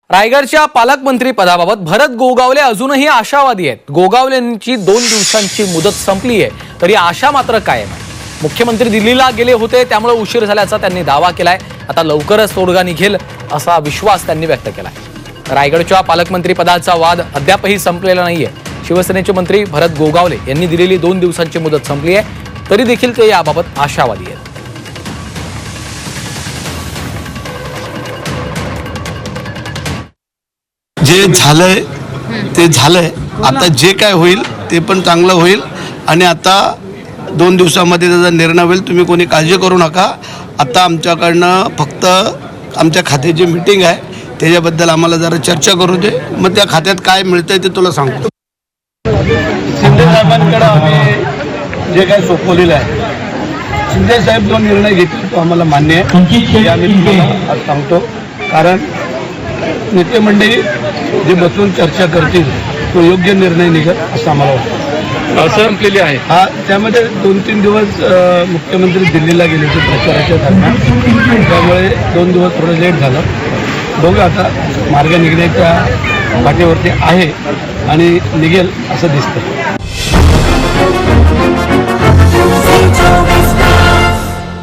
रायगडच्या पालकमंत्री पदाबाबत भरत गोगावले अजूनही आशावादी आहेत। गोगावलेंची 2 दिवसांची मुदत संपली आहे तरी आशा मात्र कायम आहे। मुख्यमंत्री दिल्लीला गेले होते त्यामुळे उशीर झाल्याचा त्यांनी दावा केलाय। आता लवकरच तोडगा निघेल असा विश्वास त्यांनी व्यक्त केलाय। रायगडच्या पालकमंत्री पदाचा वाद अद्यापही संपलेला नाहीये। शिवसेनेचे मंत्री भरत गोगावले यांनी दिलेली 2 दिवसांची मुदत संपली आहे तरी देखील ते याबाबत आशावादी आहेत। जे झालंय ते झालंय। आता जे काय होईल ते पण चांगलं होईल आणि आता 2 दिवसामध्ये त्याचा निर्णय होईल। तुम्ही कोणी काळजी करू नका। आता आमच्याकडनं फक्त आमच्या खात्याची मीटिंग आहे त्याच्याबद्दल आम्हाला जरा चर्चा करू दे, मग त्या खात्यात काय मिळतंय ते तुला सांगतो। शिंदे साहेबांकडे आम्ही जे काय सोपवलेलं आहे, शिंदे साहेब जो निर्णय घेतील तो आम्हाला मान्य आहे हे आम्ही तुम्हाला आज सांगतो। कारण नेते मंडळी जे बसून चर्चा करतील तो योग्य निर्णय निघेल असं आम्हाला वाटतं। संपलेली आहे हा, त्यामध्ये 2-3 दिवस मुख्यमंत्री दिल्लीला गेले होते प्रचाराच्या दरम्यान, त्यामुळे 2 दिवस थोडं लेट झालं। बघू आता मार्ग निघण्याच्या वाटेवरती आहे आणि निघेल असं दिसतं।